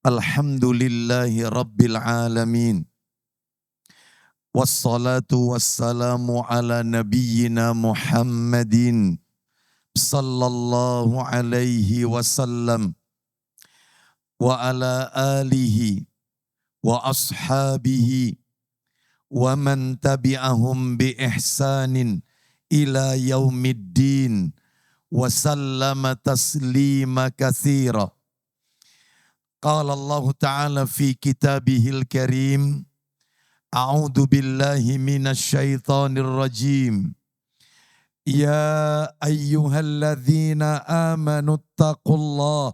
Alhamdulillahi Rabbil Alamin. Wassalatu wassalamu ala nabiyyina Muhammadin sallallahu alaihi wasallam wa ala alihi wa ashabihi wa man tabi'ahum bi ihsanin ila yaumiddin wa sallama taslima katsira. Qala Allah Ta'ala fi kitabihil karim, A'udhu billahi minasyaitanir rajim. Ya ayyuhalladzina amanu attaqullah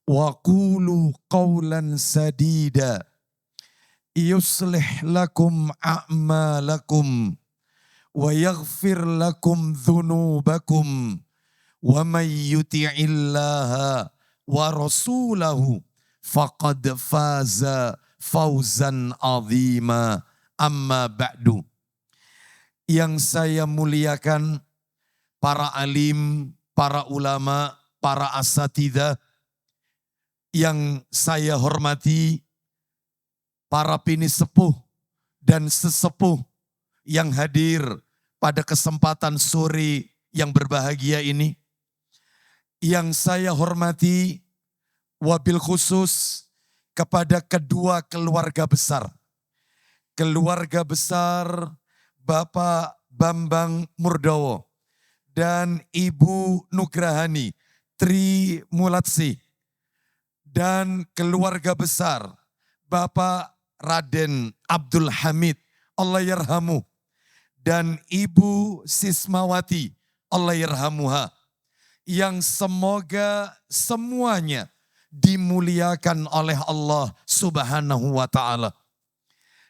wa qulu qawlan sadida yuslih lakum a'malakum wa yaghfir lakum dhunubakum wa may yuti'illaha wa rasulahu faqad faza fauzan azima. Amma ba'du. Yang saya muliakan para alim, para ulama, para asatidzah, yang saya hormati para pinisepuh dan sesepuh yang hadir pada kesempatan sore yang berbahagia ini. Yang saya hormati wabil khusus kepada kedua keluarga besar. Keluarga besar Bapak Bambang Murdowo dan Ibu Nugrahani Tri Mulatsi, dan keluarga besar Bapak Raden Abdul Hamid Allah yarhamu, dan Ibu Sismawati Allah yarhamuha, yang semoga semuanya dimuliakan oleh Allah Subhanahu wa Ta'ala.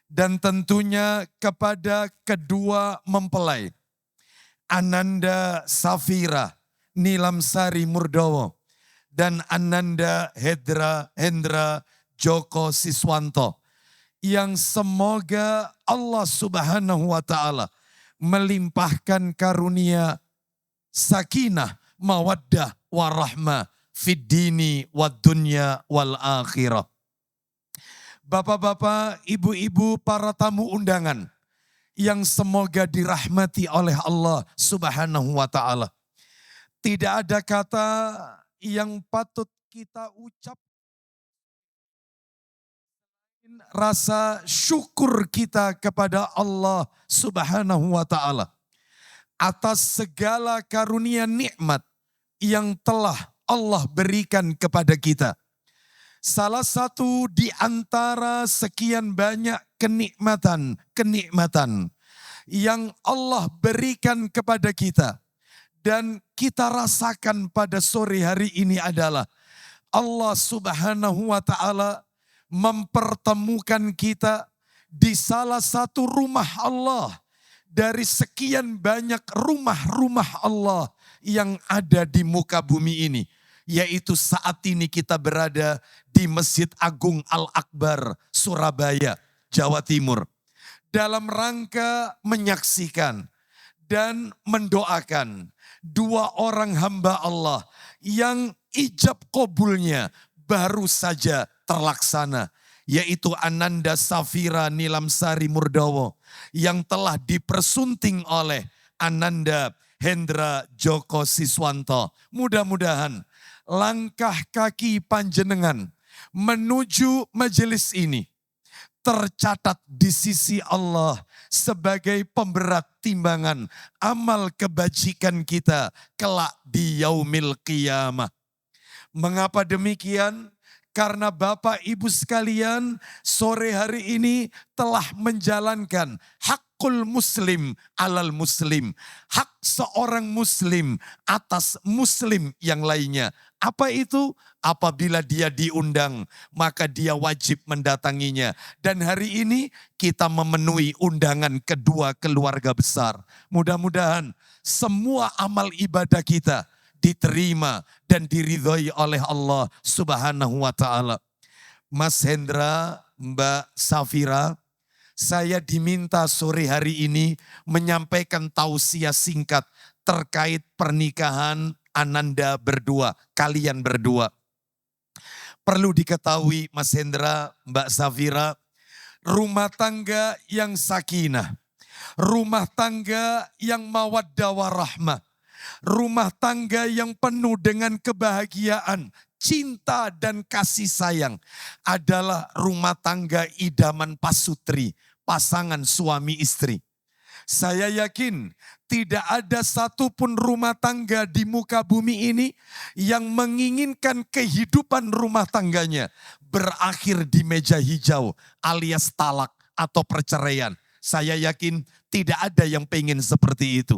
Dan tentunya kepada kedua mempelai, Ananda Safira Nilamsari Murdowo dan Ananda Hendra Joko Siswanto, yang semoga Allah Subhanahu wa Ta'ala melimpahkan karunia sakinah, mawaddah, warahmah, fid dini, wad dunya, wal akhirah. Bapak-bapak, ibu-ibu, para tamu undangan yang semoga dirahmati oleh Allah Subhanahu wa Ta'ala. Tidak ada kata yang patut kita ucap rasa syukur kita kepada Allah Subhanahu wa Ta'ala atas segala karunia nikmat yang telah Allah berikan kepada kita. Salah satu di antara sekian banyak kenikmatan yang Allah berikan kepada kita dan kita rasakan pada sore hari ini adalah Allah Subhanahu wa Ta'ala mempertemukan kita di salah satu rumah Allah dari sekian banyak rumah-rumah Allah yang ada di muka bumi ini. Yaitu saat ini kita berada di Masjid Agung Al-Akbar, Surabaya, Jawa Timur. Dalam rangka menyaksikan dan mendoakan dua orang hamba Allah yang ijab kabulnya baru saja terlaksana. Yaitu Ananda Safira Nilamsari Murdowo yang telah dipersunting oleh Ananda Hendra Joko Siswanto. Mudah-mudahan langkah kaki panjenengan menuju majelis ini tercatat di sisi Allah sebagai pemberat timbangan amal kebajikan kita kelak di yaumil qiyamah. Mengapa demikian? Karena Bapak Ibu sekalian sore hari ini telah menjalankan hakul muslim alal muslim. Hak seorang muslim atas muslim yang lainnya. Apa itu? Apabila dia diundang, maka dia wajib mendatanginya. Dan hari ini kita memenuhi undangan kedua keluarga besar. Mudah-mudahan semua amal ibadah kita diterima dan diridhoi oleh Allah Subhanahu wa Ta'ala. Mas Hendra, Mbak Safira, saya diminta sore hari ini menyampaikan tausiah singkat terkait pernikahan Ananda berdua, kalian berdua. Perlu diketahui Mas Hendra, Mbak Safira, rumah tangga yang sakinah, rumah tangga yang mawaddah warahmah, rumah tangga yang penuh dengan kebahagiaan, cinta dan kasih sayang adalah rumah tangga idaman pasutri, pasangan suami istri. Saya yakin tidak ada satupun rumah tangga di muka bumi ini yang menginginkan kehidupan rumah tangganya berakhir di meja hijau alias talak atau perceraian. Saya yakin tidak ada yang pengen seperti itu.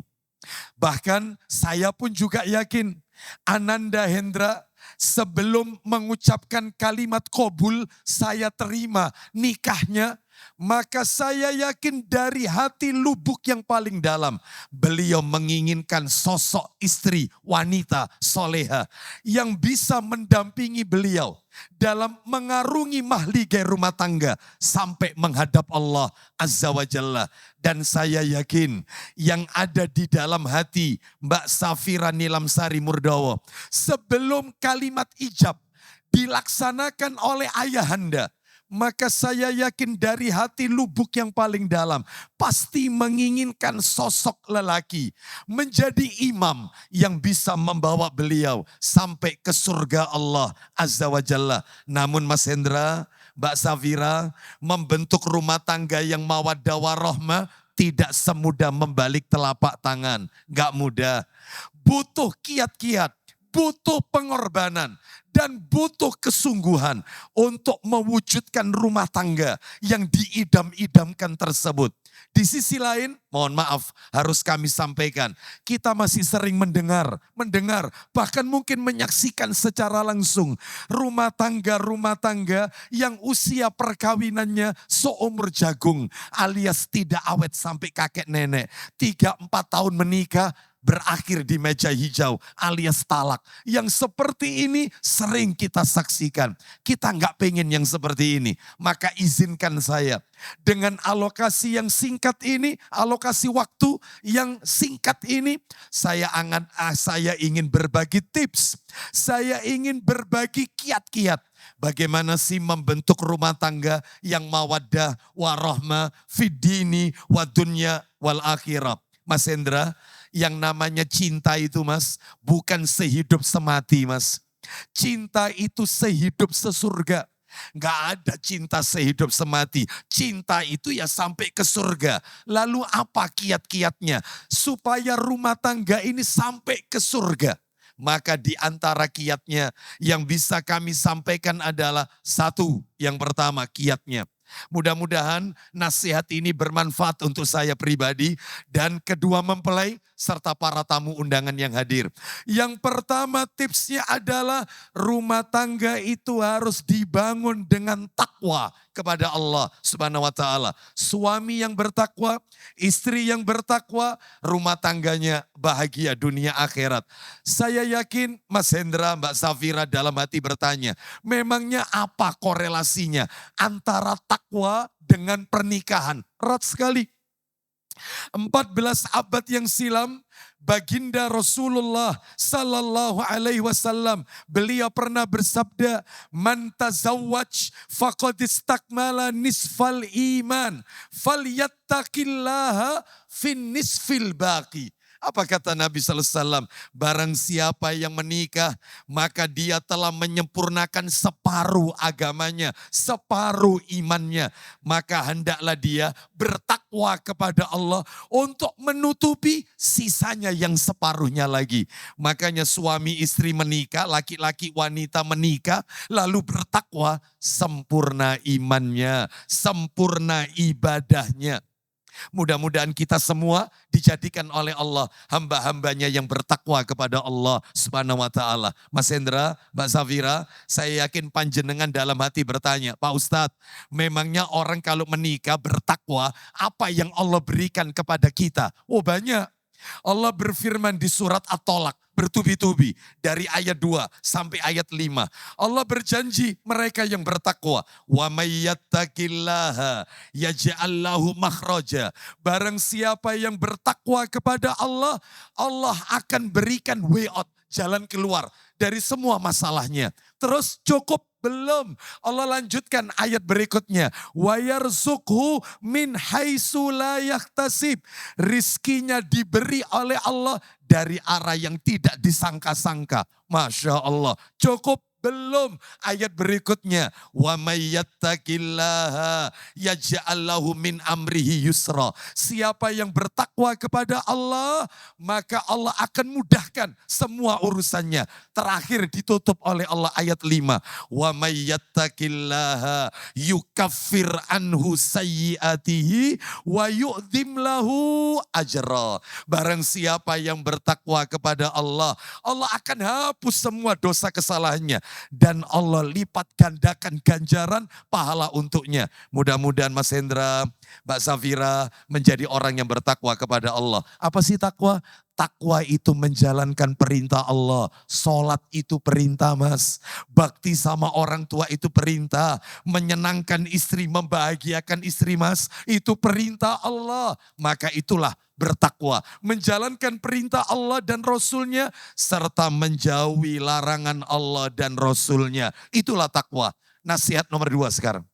Bahkan saya pun juga yakin Ananda Hendra sebelum mengucapkan kalimat qabul saya terima nikahnya, maka saya yakin dari hati lubuk yang paling dalam beliau menginginkan sosok istri wanita soleha yang bisa mendampingi beliau dalam mengarungi mahligai rumah tangga sampai menghadap Allah Azza wa Jalla. Dan saya yakin yang ada di dalam hati Mbak Safira Nilamsari Murdowo sebelum kalimat ijab dilaksanakan oleh ayahanda, maka saya yakin dari hati lubuk yang paling dalam pasti menginginkan sosok lelaki menjadi imam yang bisa membawa beliau sampai ke surga Allah Azza wa Jalla. Namun Mas Hendra, Mbak Safira, membentuk rumah tangga yang mawaddah warahmah tidak semudah membalik telapak tangan. Gak mudah. Butuh kiat-kiat, butuh pengorbanan, dan butuh kesungguhan untuk mewujudkan rumah tangga yang diidam-idamkan tersebut. Di sisi lain, mohon maaf harus kami sampaikan, kita masih sering mendengar, bahkan mungkin menyaksikan secara langsung rumah tangga yang usia perkawinannya seumur jagung alias tidak awet sampai kakek nenek. 3-4 tahun menikah, berakhir di meja hijau alias talak. Yang seperti ini sering kita saksikan. Kita nggak pengen yang seperti ini. Maka izinkan saya dengan alokasi yang singkat ini, alokasi waktu yang singkat ini, saya ingin berbagi tips. Saya ingin berbagi kiat-kiat. Bagaimana sih membentuk rumah tangga yang mawaddah warahmah fid dini wa dunya wal akhirah. Mas Hendra, yang namanya cinta itu Mas, bukan sehidup semati Mas. Cinta itu sehidup sesurga. Gak ada cinta sehidup semati. Cinta itu ya sampai ke surga. Lalu apa kiat-kiatnya? Supaya rumah tangga ini sampai ke surga. Maka di antara kiatnya yang bisa kami sampaikan adalah satu, yang pertama kiatnya. Mudah-mudahan nasihat ini bermanfaat untuk saya pribadi dan kedua mempelai serta para tamu undangan yang hadir. Yang pertama tipsnya adalah rumah tangga itu harus dibangun dengan takwa kepada Allah Subhanahu wa taala. Suami yang bertakwa, istri yang bertakwa, rumah tangganya bahagia dunia akhirat. Saya yakin Mas Hendra, Mbak Safira dalam hati bertanya, memangnya apa korelasinya antara takwa dengan pernikahan? Erat sekali. 14 abad yang silam, baginda Rasulullah sallallahu alaihi wasallam, beliau pernah bersabda, "Man tazawwaj faqad istakmala nisfal iman, falyattaqillaha fin nisfil baqi." Apa kata Nabi sallallahu alaihi wasallam? Barang siapa yang menikah, maka dia telah menyempurnakan separuh agamanya, separuh imannya. Maka hendaklah dia bertakwa kepada Allah untuk menutupi sisanya yang separuhnya lagi. Makanya suami istri menikah, laki-laki wanita menikah, lalu bertakwa, sempurna imannya, sempurna ibadahnya. Mudah-mudahan kita semua dijadikan oleh Allah hamba-hambanya yang bertakwa kepada Allah Subhanahu wa taala. Mas Hendra, Mbak Safira, saya yakin panjenengan dalam hati bertanya, Pak Ustadz, memangnya orang kalau menikah bertakwa, apa yang Allah berikan kepada kita? Oh banyak. Allah berfirman di surat At-Tolak bertubi-tubi dari ayat 2 sampai ayat 5. Allah berjanji mereka yang bertakwa, wa may yattaqillaha yaj'al lahu makhraja. Barang siapa yang bertakwa kepada Allah, Allah akan berikan way out, jalan keluar dari semua masalahnya. Terus cukup belum. Allah lanjutkan ayat berikutnya. Wa yarzuqhu min haitsu la yahtasib. Rizkinya diberi oleh Allah dari arah yang tidak disangka-sangka. Masya Allah. Cukup belum. Ayat berikutnya. Wa may yattaqillaha yaj'al lahu min amrihi yusra. Siapa yang bertakwa kepada Allah, maka Allah akan mudahkan semua urusannya. Terakhir ditutup oleh Allah ayat 5. Wa may yattaqillaha yukaffir anhu sayyiatihi wa yu'dzim lahu ajra. Barang siapa yang bertakwa kepada Allah, Allah akan hapus semua dosa kesalahannya. Dan Allah lipat gandakan ganjaran pahala untuknya. Mudah-mudahan Mas Hendra, Mbak Safira menjadi orang yang bertakwa kepada Allah. Apa sih takwa? Takwa itu menjalankan perintah Allah. Sholat itu perintah mas. Bakti sama orang tua itu perintah. Menyenangkan istri, membahagiakan istri mas. Itu perintah Allah. Maka itulah bertakwa. Menjalankan perintah Allah dan Rasulnya. Serta menjauhi larangan Allah dan Rasulnya. Itulah takwa. Nasihat nomor 2 sekarang.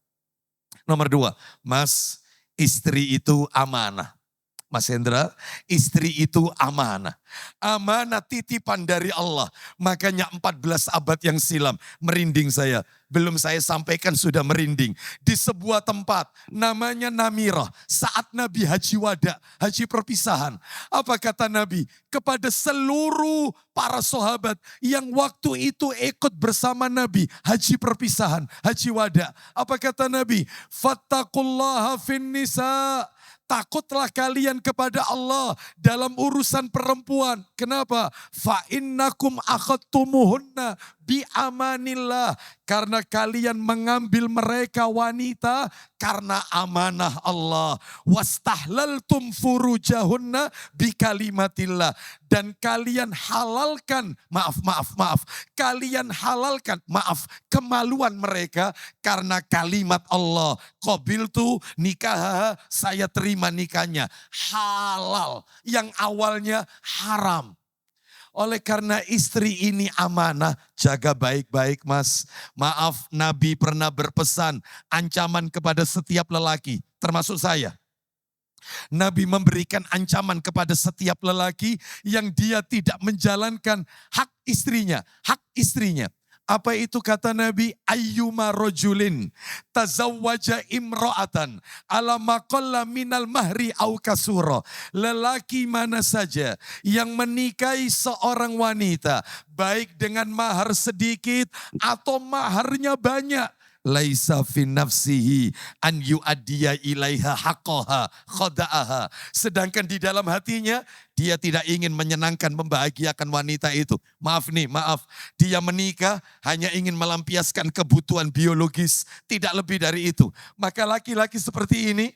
Nomor 2, mas, istri itu amanah. Mas Hendra, istri itu amanah. Amanah titipan dari Allah. Makanya 14 abad yang silam, merinding saya. Belum saya sampaikan sudah merinding. Di sebuah tempat namanya Namirah. Saat Nabi haji wada, haji perpisahan. Apa kata Nabi? Kepada seluruh para sahabat yang waktu itu ikut bersama Nabi. Haji perpisahan, haji wada. Apa kata Nabi? Fattaqullaha fin nisa. Takutlah kalian kepada Allah dalam urusan perempuan. Kenapa? Fa innakum akhadtumuhunna bi amanillah. Karena kalian mengambil mereka wanita karena amanah Allah. Wastahlaltum furujahunna bi kalimatillah. Dan kalian halalkan, kalian halalkan, kemaluan mereka karena kalimat Allah. Qabiltu nikah, saya terima nikahnya. Halal, yang awalnya haram. Oleh karena istri ini amanah, jaga baik-baik mas. Maaf, Nabi pernah berpesan ancaman kepada setiap lelaki, termasuk saya. Nabi memberikan ancaman kepada setiap lelaki yang dia tidak menjalankan hak istrinya. Hak istrinya. Apa itu kata Nabi? Ayyuma rojulin tazawwaja imro'atan ala maqalla minal mahri au kasura. Lelaki mana saja yang menikahi seorang wanita, baik dengan mahar sedikit atau maharnya banyak, laisa fi nafsihi an yu'addiya ilaiha haqqaha khada'aha. Sedangkan di dalam hatinya dia tidak ingin menyenangkan, membahagiakan wanita itu. Maaf, dia menikah hanya ingin melampiaskan kebutuhan biologis, tidak lebih dari itu. Maka laki-laki seperti ini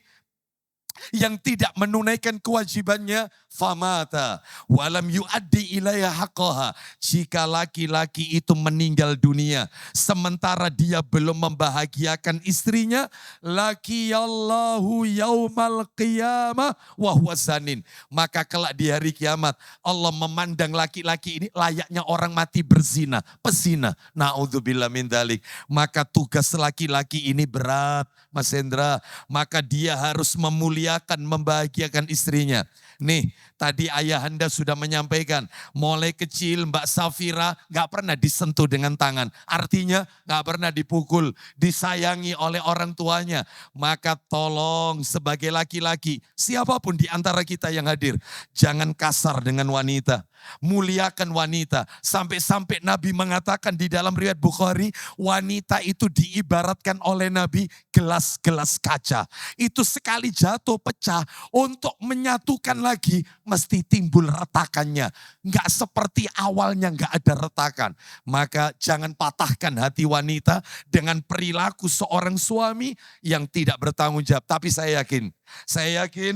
yang tidak menunaikan kewajibannya, famata walam yuaddi ilaiha haqqaha. Jika laki-laki itu meninggal dunia sementara dia belum membahagiakan istrinya, laqiyallahu yaumal qiyamah wa huwa zanin. Maka kelak di hari kiamat Allah memandang laki-laki ini layaknya orang mati berzina, pezina. Naudzubillah min dzalik. Maka tugas laki-laki ini berat, Mas Hendra. Maka dia harus memuliakan, membahagiakan istrinya. Nih, tadi ayahanda sudah menyampaikan, mulai kecil Mbak Safira gak pernah disentuh dengan tangan. Artinya gak pernah dipukul, disayangi oleh orang tuanya. Maka tolong sebagai laki-laki, siapapun di antara kita yang hadir, jangan kasar dengan wanita. Muliakan wanita. Sampai-sampai Nabi mengatakan di dalam riwayat Bukhari, wanita itu diibaratkan oleh Nabi gelas-gelas kaca. Itu sekali jatuh pecah, untuk menyatukan lagi mesti timbul retakannya. Enggak seperti awalnya enggak ada retakan. Maka jangan patahkan hati wanita dengan perilaku seorang suami yang tidak bertanggung jawab. Tapi saya yakin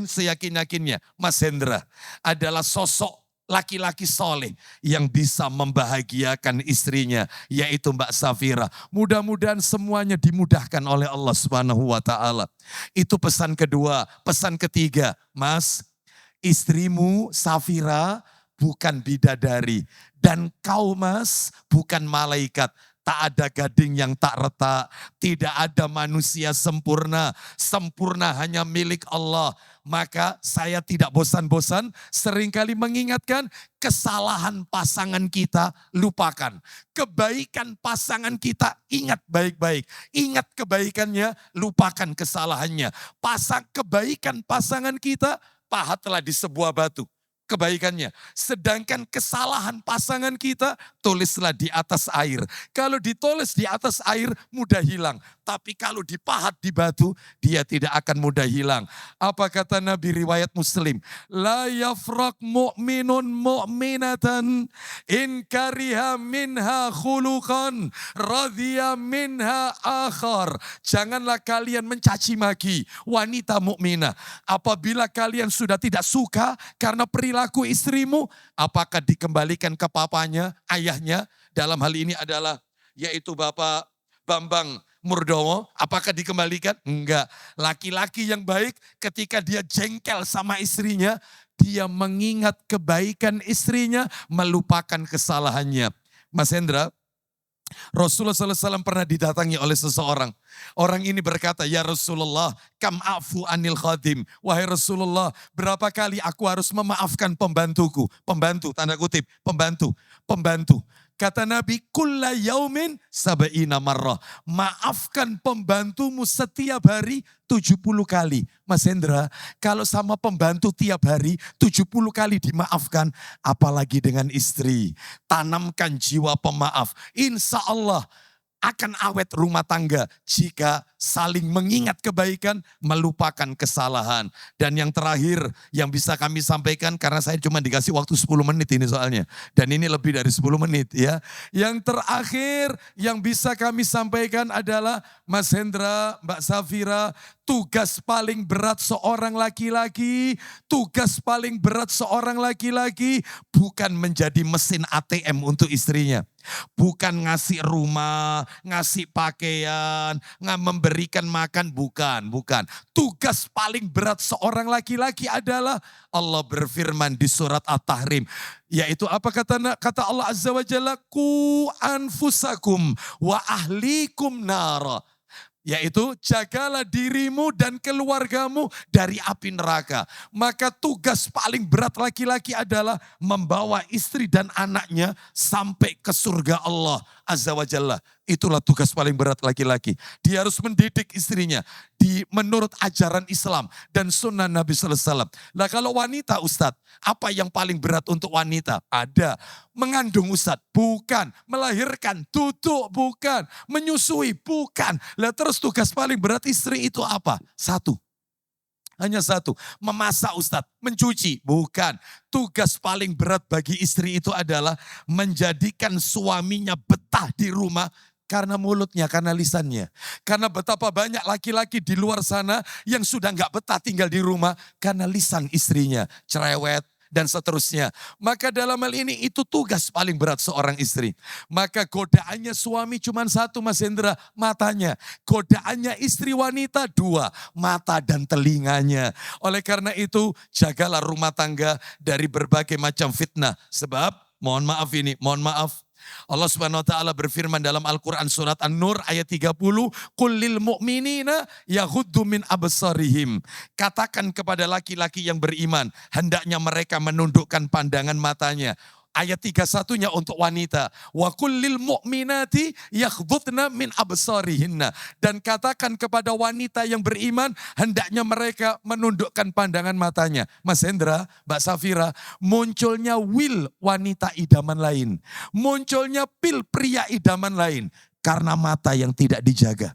seyakin-yakinnya Mas Hendra adalah sosok laki-laki soleh yang bisa membahagiakan istrinya, yaitu Mbak Safira. Mudah-mudahan semuanya dimudahkan oleh Allah Subhanahu wa Ta'ala. Itu pesan kedua. Pesan ketiga, Mas, istrimu Safira bukan bidadari, dan kau Mas bukan malaikat, tak ada gading yang tak retak, tidak ada manusia sempurna, sempurna hanya milik Allah. Maka saya tidak bosan-bosan seringkali mengingatkan kesalahan pasangan kita lupakan. Kebaikan pasangan kita ingat baik-baik. Ingat kebaikannya, lupakan kesalahannya. Kebaikan pasangan kita pahatlah di sebuah batu. Kebaikannya. Sedangkan kesalahan pasangan kita tulislah di atas air. Kalau ditulis di atas air mudah hilang. Tapi kalau dipahat di batu dia tidak akan mudah hilang. Apa kata Nabi riwayat Muslim? La yafraq mu'minun mu'minatan in kariha minha khuluqan radhiya minha akhar. Janganlah kalian mencaci maki wanita mukminah. Apabila kalian sudah tidak suka karena perilaku istrimu, apakah dikembalikan ke papanya, ayahnya? Dalam hal ini adalah yaitu Bapak Bambang Murdomo, apakah dikembalikan? Enggak. Laki-laki yang baik ketika dia jengkel sama istrinya, dia mengingat kebaikan istrinya, melupakan kesalahannya. Mas Hendra, Rasulullah SAW pernah didatangi oleh seseorang. Orang ini berkata, ya Rasulullah, kam afu anil khadim. Wahai Rasulullah, berapa kali aku harus memaafkan pembantuku? Pembantu, tanda kutip, pembantu. Kata Nabi, kulla yaumin sab'ina marrah. Maafkan pembantumu setiap hari 70 kali. Mas Hendra, kalau sama pembantu tiap hari 70 kali dimaafkan, apalagi dengan istri. Tanamkan jiwa pemaaf. Insya Allah akan awet rumah tangga jika saling mengingat kebaikan, melupakan kesalahan. Dan yang terakhir yang bisa kami sampaikan, karena saya cuma dikasih waktu 10 menit ini soalnya. Dan ini lebih dari 10 menit ya. Yang terakhir yang bisa kami sampaikan adalah Mas Hendra, Mbak Safira, tugas paling berat seorang laki-laki, bukan menjadi mesin ATM untuk istrinya. Bukan ngasih rumah, ngasih pakaian, memberikan makan, bukan. Tugas paling berat seorang laki-laki adalah Allah berfirman di surat At-Tahrim. Yaitu apa kata Allah Azza wa Jalla? Ku anfusakum wa ahlikum nara. Yaitu jagalah dirimu dan keluargamu dari api neraka. Maka tugas paling berat laki-laki adalah membawa istri dan anaknya sampai ke surga Allah Azza wa Jalla. Itulah tugas paling berat laki-laki. Dia harus mendidik istrinya menurut ajaran Islam dan sunnah Nabi Sallallahu Alaihi Wasallam. Nah kalau wanita Ustadz, apa yang paling berat untuk wanita? Ada. Mengandung Ustadz? Bukan. Melahirkan? Duduk? Bukan. Menyusui? Bukan. Lah terus tugas paling berat istri itu apa? Hanya satu. Memasak Ustadz? Mencuci? Bukan. Tugas paling berat bagi istri itu adalah menjadikan suaminya betah di rumah. Karena mulutnya, karena lisannya. Karena betapa banyak laki-laki di luar sana yang sudah gak betah tinggal di rumah. Karena lisan istrinya, cerewet dan seterusnya. Maka dalam hal ini itu tugas paling berat seorang istri. Maka godaannya suami cuma satu Mas Hendra, matanya. Godaannya istri wanita dua, mata dan telinganya. Oleh karena itu jagalah rumah tangga dari berbagai macam fitnah. Sebab mohon maaf. Allah Subhanahu wa taala berfirman dalam Al-Qur'an surat An-Nur ayat 30, "Qul lil mu'minina yaghuddu min absarihim." Katakan kepada laki-laki yang beriman, hendaknya mereka menundukkan pandangan matanya. Ayat 31-nya untuk wanita. Wa kullil mu'minati yakhdudna min absarihinna. Dan katakan kepada wanita yang beriman, hendaknya mereka menundukkan pandangan matanya. Mas Hendra, Mbak Safira, munculnya will wanita idaman lain. Munculnya pil pria idaman lain. Karena mata yang tidak dijaga.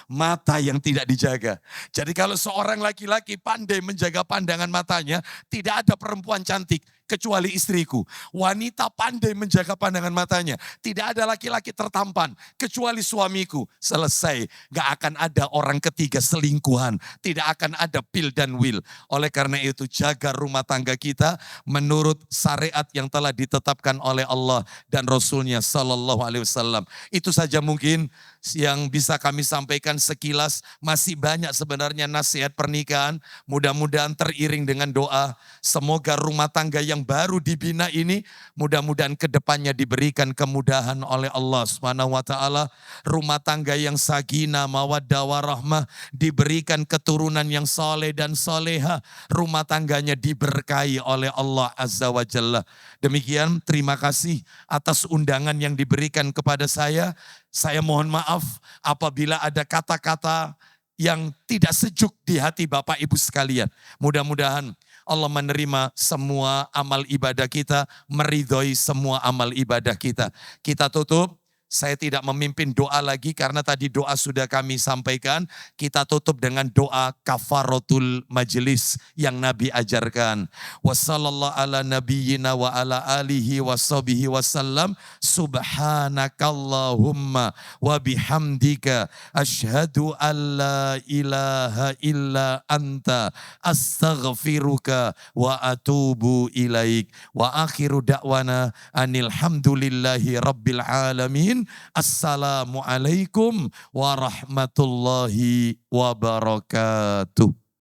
Mata yang tidak dijaga. Jadi kalau seorang laki-laki pandai menjaga pandangan matanya, tidak ada perempuan cantik kecuali istriku. Wanita pandai menjaga pandangan matanya. Tidak ada laki-laki tertampan kecuali suamiku. Selesai. Gak akan ada orang ketiga selingkuhan. Tidak akan ada pil dan will. Oleh karena itu jaga rumah tangga kita menurut syariat yang telah ditetapkan oleh Allah dan Rasulnya Sallallahu Alaihi Wasallam. Itu saja mungkin yang bisa kami sampaikan sekilas. Masih banyak sebenarnya nasihat pernikahan. Mudah-mudahan teriring dengan doa. Semoga rumah tangga yang yang baru dibina ini, mudah-mudahan kedepannya diberikan kemudahan oleh Allah Subhanahu wa taala. Rumah tangga yang sakinah, mawaddah warahmah, diberikan keturunan yang soleh dan soleha. Rumah tangganya diberkahi oleh Allah Azza wa Jalla. Demikian, terima kasih atas undangan yang diberikan kepada saya. Saya mohon maaf apabila ada kata-kata yang tidak sejuk di hati Bapak Ibu sekalian. Mudah-mudahan Allah menerima semua amal ibadah kita, meridhoi semua amal ibadah kita. Kita tutup. Saya tidak memimpin doa lagi karena tadi doa sudah kami sampaikan. Kita tutup dengan doa kafaratul majlis yang Nabi ajarkan. Wassallallahu ala nabiyyina wa ala alihi wa sahbihi wasallam. Subhanakallahumma wa bihamdika asyhadu an la ilaha illa anta astaghfiruka wa atubu ilaik. Wa akhiru da'wana anil hamdulillahi rabbil alamin. Assalamualaikum warahmatullahi wabarakatuh.